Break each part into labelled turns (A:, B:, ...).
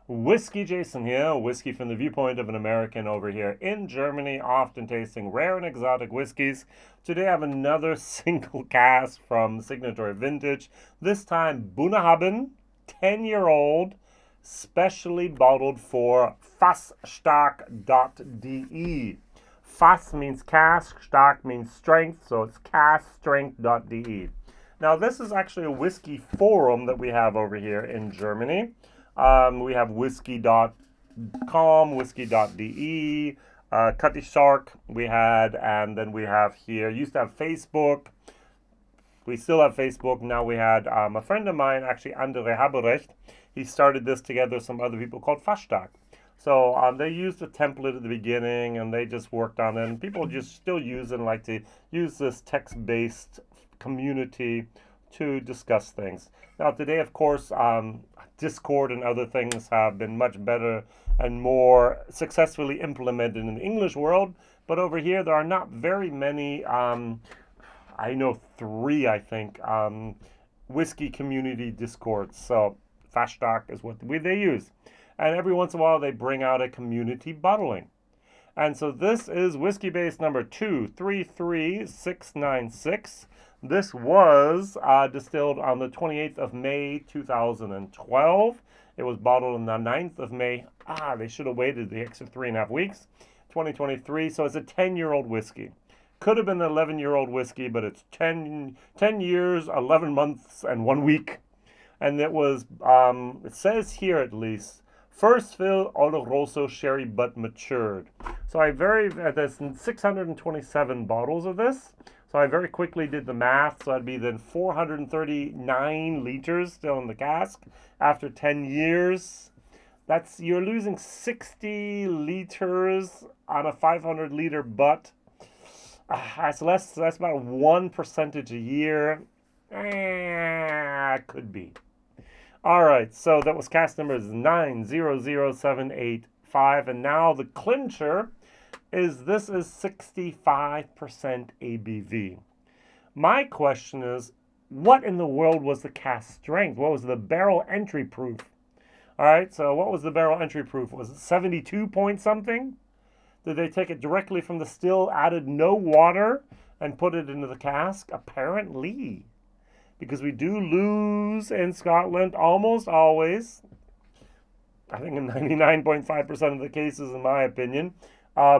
A: Whiskey Jason here, whiskey from the viewpoint of an American over here in Germany, often tasting rare and exotic whiskeys. Today I have another single cask from Signatory Vintage, this time Bunnahabhain, 10-year-old, specially bottled for fassstark.de. Fass means cask, stark means strength, so it's caskstrength.de. Now this is actually a whiskey forum that we have over here in Germany. We have whiskey.com, whiskey.de, Cutty Shark we had, and then we have here, used to have Facebook. We still have Facebook. Now we had a friend of mine, actually Andre Haberecht. He started this together with some other people called Fassstark. So they used a template at the beginning and they just worked on it. And people just still use it and like to use this text-based community to discuss things. Now today, of course, Discord and other things have been much better and more successfully implemented in the English world. But over here, there are not very many, I know 3, I think, whiskey community Discords. So Fassstark is what they use. And every once in a while, they bring out a community bottling. And so this is Whiskybase number 233696. This was distilled on the 28th of May, 2012. It was bottled on the 9th of May. They should have waited the extra 3.5 weeks. 2023, so it's a 10-year-old whiskey. Could have been an 11-year-old whiskey, but it's 10 years, 11 months, and 1 week. And it was, it says here at least, first fill Oloroso sherry but matured. So there's 627 bottles of this. So I very quickly did the math. So that'd be then 439 liters still in the cask after 10 years. You're losing 60 liters on a 500 liter butt. That's about 1% a year. Could be. All right, so that was cask number 900785, and now the clincher is 65% ABV. My question is, what in the world was the cask strength? What was the barrel entry proof? All right, so what was the barrel entry proof? Was it 72 point something? Did they take it directly from the still, added no water, and put it into the cask? Apparently. Because we do lose in Scotland almost always, I think in 99.5% of the cases, in my opinion,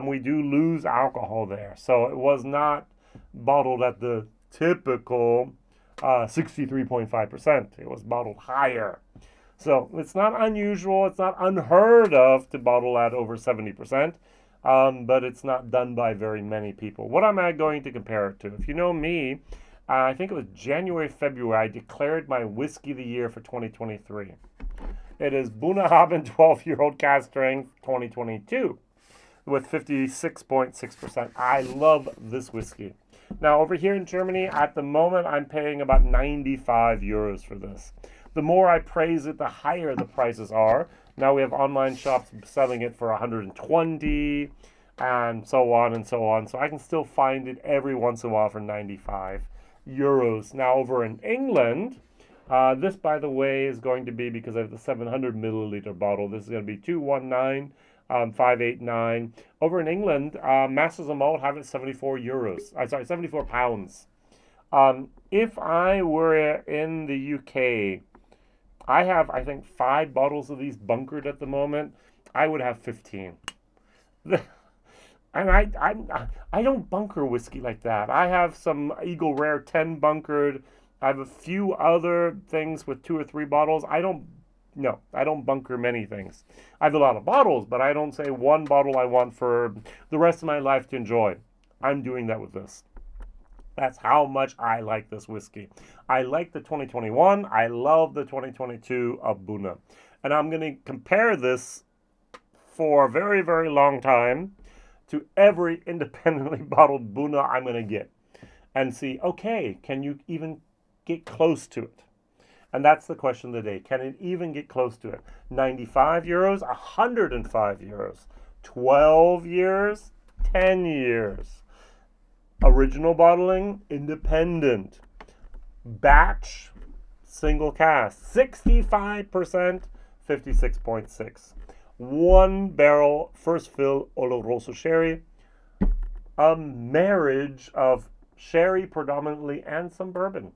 A: we do lose alcohol there. So it was not bottled at the typical 63.5%. It was bottled higher. So it's not unusual, it's not unheard of to bottle at over 70%, but it's not done by very many people. What am I going to compare it to? If you know me, I think it was January, February, I declared my whiskey of the year for 2023. It is Bunnahabhain 12-year-old cask strength 2022 with 56.6%. I love this whiskey. Now, over here in Germany, at the moment, I'm paying about 95 euros for this. The more I praise it, the higher the prices are. Now we have online shops selling it for 120 and so on and so on. So I can still find it every once in a while for 95 euros. Now over in England, this by the way is going to be, because I have the 700 milliliter bottle, this is going to be 219589. Over in England, Masters of Malt have it 74 euros. 74 pounds. If I were in the UK, I have, I think, 5 bottles of these bunkered at the moment. I would have 15. And I don't bunker whiskey like that. I have some Eagle Rare 10 bunkered. I have a few other things with 2 or 3 bottles. I don't bunker many things. I have a lot of bottles, but I don't say one bottle I want for the rest of my life to enjoy. I'm doing that with this. That's how much I like this whiskey. I like the 2021. I love the 2022 of Bunna. And I'm going to compare this for a very, very long time to every independently bottled Bunna I'm going to get and see, okay, can you even get close to it? And that's the question of the day. Can it even get close to it? 95 euros, 105 euros, 12 years, 10 years. Original bottling, independent. Batch, single cask, 65% 56.6. 1 barrel first fill Oloroso sherry. A marriage of sherry predominantly and some bourbon.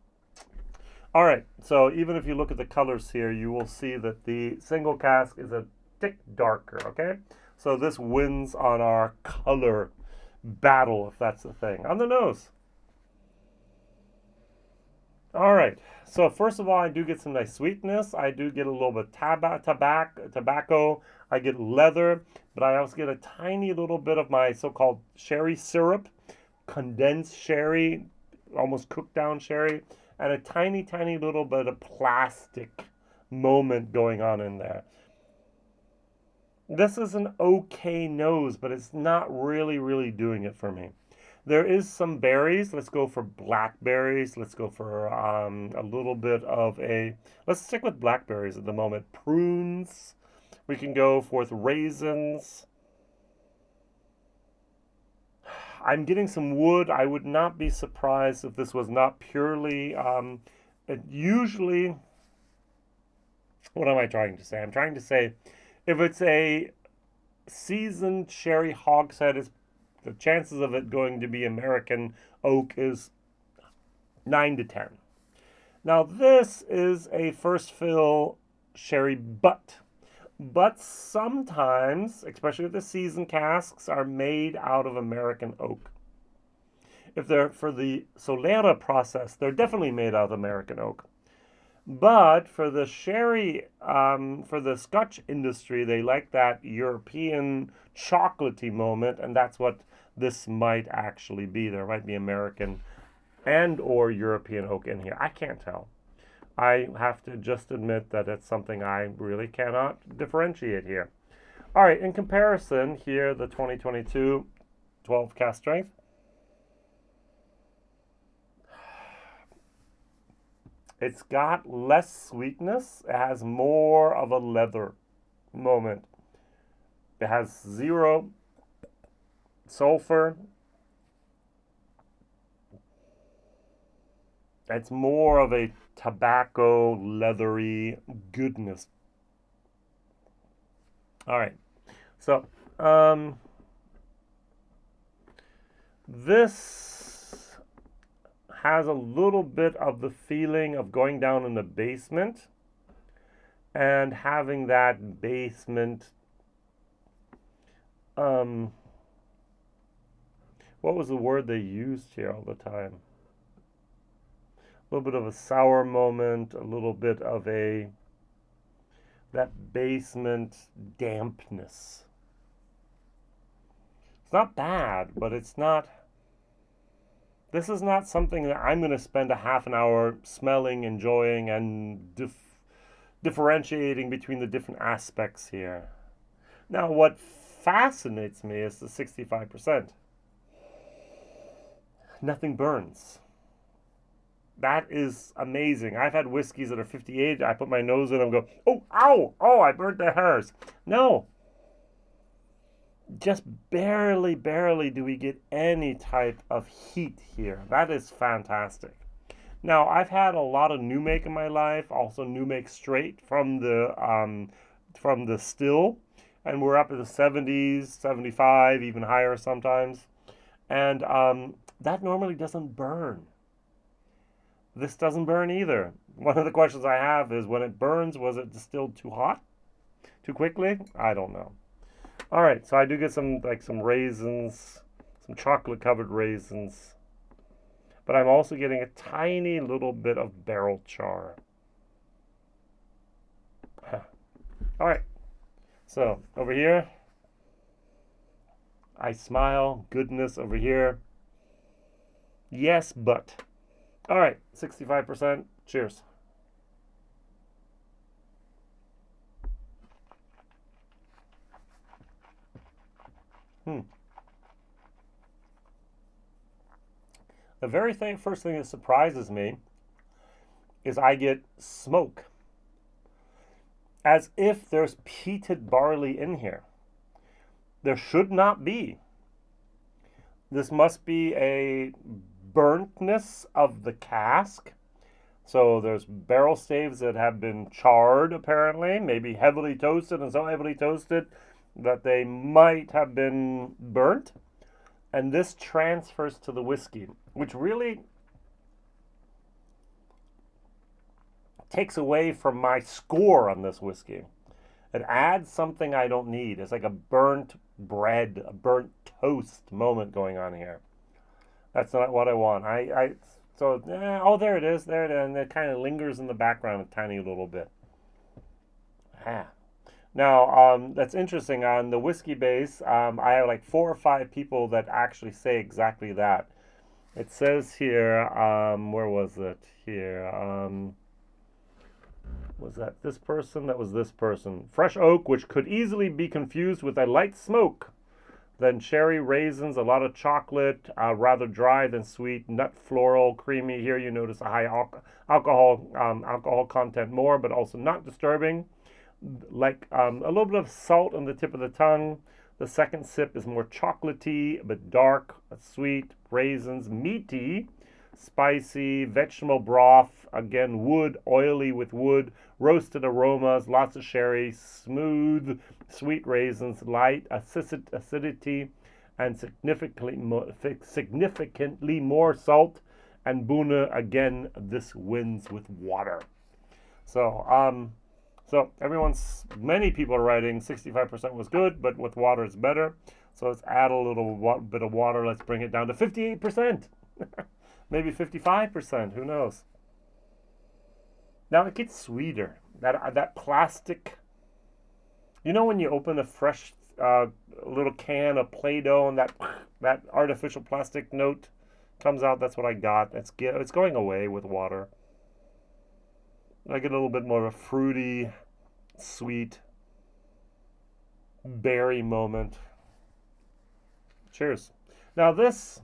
A: All right, so even if you look at the colors here, you will see that the single cask is a tick darker, okay? So this wins on our color battle, if that's the thing. On the nose. All right, so first of all, I do get some nice sweetness. I do get a little bit tobacco. I get leather, but I also get a tiny little bit of my so-called sherry syrup, condensed sherry, almost cooked down sherry, and a tiny, tiny little bit of plastic moment going on in there. This is an okay nose, but it's not really doing it for me. There is some berries. Let's go for blackberries. Let's go for a little bit of a... Let's stick with blackberries at the moment. Prunes. We can go for raisins. I'm getting some wood. I would not be surprised if this was not purely... usually... What am I trying to say? I'm trying to say if it's a seasoned sherry hogshead, the chances of it going to be American oak is 9 to 10. Now this is a first fill sherry butt. But sometimes, especially the seasoned casks, are made out of American oak. If they're for the Solera process, they're definitely made out of American oak. But for the sherry, for the Scotch industry, they like that European chocolatey moment, and that's what this might actually be. There might be American and or European oak in here. I can't tell. I have to just admit that it's something I really cannot differentiate here. All right, in comparison, here the 2022 12 cask strength. It's got less sweetness. It has more of a leather moment. It has 0 sulfur. It's more of a tobacco, leathery goodness. All right. So, this has a little bit of the feeling of going down in the basement and having that basement, what was the word they used here all the time? A little bit of a sour moment, a little bit of that basement dampness. It's not bad, but it's not... This is not something that I'm going to spend a half an hour smelling, enjoying, and differentiating between the different aspects here. Now, what fascinates me is the 65%. Nothing burns. That is amazing. I've had whiskeys that are 58. I put my nose in and go, oh, ow, oh, I burnt the hairs. No. Just barely do we get any type of heat here. That is fantastic. Now, I've had a lot of new make in my life, also new make straight from the still, and we're up in the 70s, 75, even higher sometimes. And that normally doesn't burn. This doesn't burn either. One of the questions I have is, when it burns, was it distilled too hot? Too quickly? I don't know. All right, so I do get some raisins, some chocolate-covered raisins. But I'm also getting a tiny little bit of barrel char. All right, so over here, I smile, goodness over here. Yes, but. All right, 65%. Cheers. The very first thing that surprises me is I get smoke. As if there's peated barley in here. There should not be. This must be a burntness of the cask. So there's barrel staves that have been charred, apparently, maybe heavily toasted, and so heavily toasted that they might have been burnt. And this transfers to the whiskey, which really takes away from my score on this whiskey. It adds something I don't need. It's like a burnt bread, a burnt toast moment going on here. That's not what I want. Oh, there it is, there it is, and it kind of lingers in the background a tiny little bit. Now, that's interesting. On the Whiskybase, I have like 4 or 5 people that actually say exactly that. It says here, where was it? Here, was that this person? That was this person. Fresh oak, which could easily be confused with a light smoke. Then cherry, raisins, a lot of chocolate, rather dry than sweet, nut, floral, creamy. Here you notice a high alcohol content more, but also not disturbing. Like a little bit of salt on the tip of the tongue. The second sip is more chocolatey, but dark, sweet, raisins, meaty, spicy, vegetable broth, again, wood, oily with wood, roasted aromas, lots of sherry, smooth, sweet raisins, light acidity, and significantly more salt. And Buna, again, this wins with water. So many people are writing 65% was good, but with water it's better. So let's add a little bit of water. Let's bring it down to 58%. Maybe 55%, who knows? Now it gets sweeter. That plastic, you know when you open a fresh little can of Play-Doh and that artificial plastic note comes out? That's what I got. It's going away with water. I get a little bit more of a fruity, sweet, berry moment. Cheers. Now this,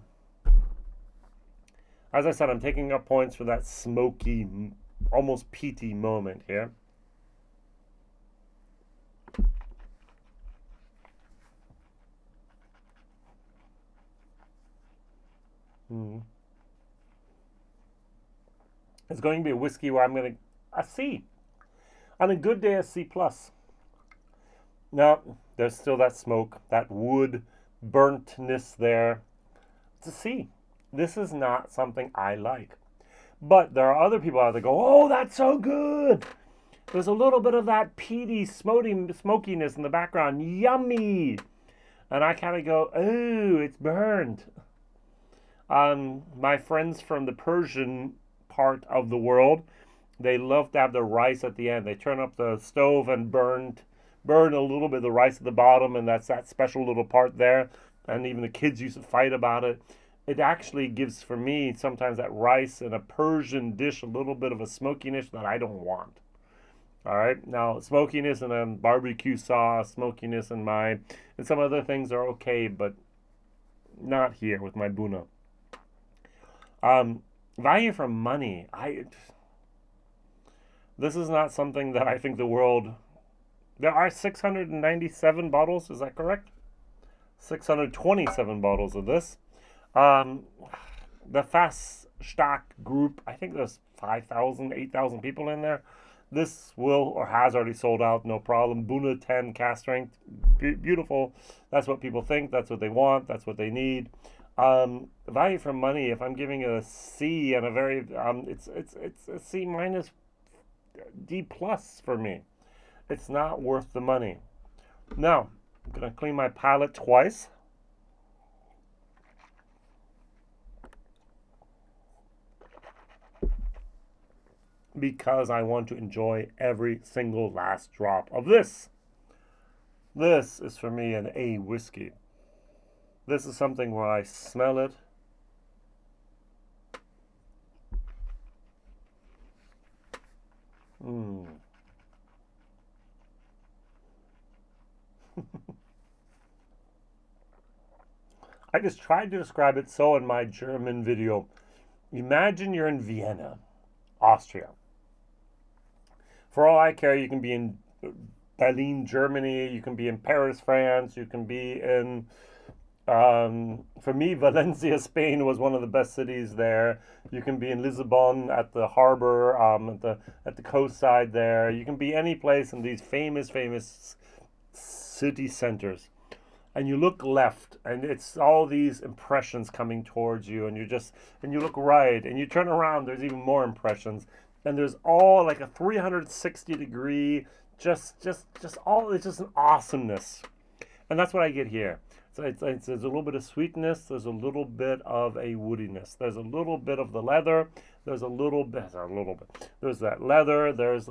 A: as I said, I'm taking up points for that smoky, almost peaty moment here. It's going to be a whiskey where I'm going to a C. On a good day, a C plus. Now, there's still that smoke, that wood burntness there. It's a C. This is not something I like. But there are other people out there that go, oh, that's so good. There's a little bit of that peaty smokiness in the background. Yummy. And I kind of go, oh, it's burned. My friends from the Persian part of the world, they love to have the rice at the end. They turn up the stove and burn a little bit of the rice at the bottom, and that's that special little part there. And even the kids used to fight about it. It actually gives, for me, sometimes that rice in a Persian dish a little bit of a smokiness that I don't want. All right, now smokiness and a barbecue sauce, smokiness and some other things are okay, but not here with my Buna. Value for money. This is not something that I think the world. There are 697 bottles. Is that correct? 627 bottles of this. The Fast Stock group, I think there's 5,000, 8,000 people in there. This will or has already sold out, no problem. Buna 10 cask strength, beautiful. That's what people think. That's what they want. That's what they need. Value for money. If I'm giving it a C and a very, it's a C minus, D plus for me. It's not worth the money. Now, I'm gonna clean my palate twice. Because I want to enjoy every single last drop of this. This is for me an A whiskey. This is something where I smell it. I just tried to describe it so in my German video. Imagine you're in Vienna, Austria. For all I care, you can be in Berlin, Germany, you can be in Paris, France, you can be in For me, Valencia, Spain was one of the best cities there. You can be in Lisbon at the harbor, at the coast side there. You can be any place in these famous city centers. And you look left, and it's all these impressions coming towards you, and you look right, and you turn around, there's even more impressions. And there's all like a 360-degree, just all, it's just an awesomeness. And that's what I get here. So there's a little bit of sweetness. There's a little bit of a woodiness. There's a little bit of the leather. There's a little bit. There's that leather. There's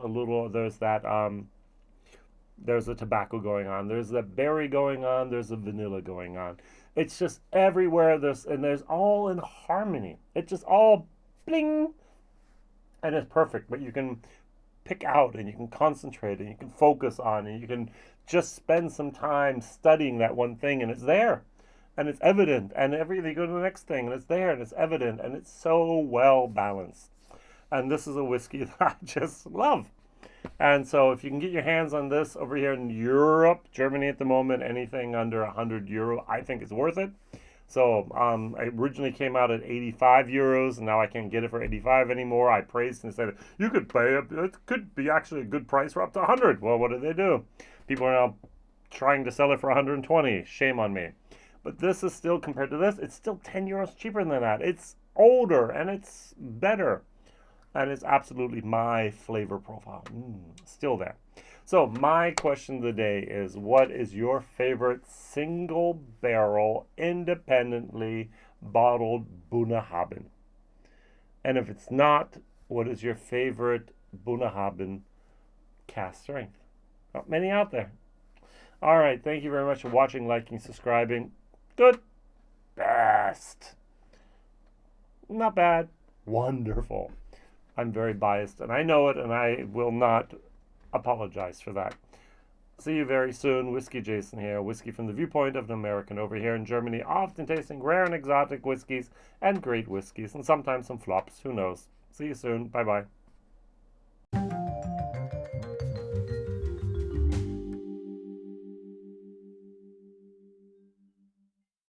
A: the tobacco going on. There's the berry going on. There's the vanilla going on. It's just everywhere. There's all in harmony. It's just all bling, and it's perfect. But you can pick out, and you can concentrate, and you can focus on, and you can just spend some time studying that one thing, and it's there, and it's evident, and you go to the next thing, and it's there, and it's evident, and it's so well balanced. And this is a whiskey that I just love. And so if you can get your hands on this over here in Europe, Germany at the moment, anything under €100, I think it's worth it. So I originally came out at 85 euros, and now I can't get it for 85 anymore. I praised and said, you could pay it could be actually a good price for up to 100. Well, what did they do? People are now trying to sell it for 120. Shame on me. But this is still, compared to this, it's still 10 euros cheaper than that. It's older, and it's better. And it's absolutely my flavor profile. Still there. So my question of the day is, what is your favorite single barrel, independently bottled Bunnahabhain? And if it's not, what is your favorite Bunnahabhain cask strength? Not many out there. All right. Thank you very much for watching, liking, subscribing. Good. Best. Not bad. Wonderful. I'm very biased, and I know it, and I will not apologize for that. See you very soon. Whiskey Jason here. Whiskey from the viewpoint of an American over here in Germany, often tasting rare and exotic whiskeys and great whiskeys, and sometimes some flops. Who knows? See you soon. Bye-bye.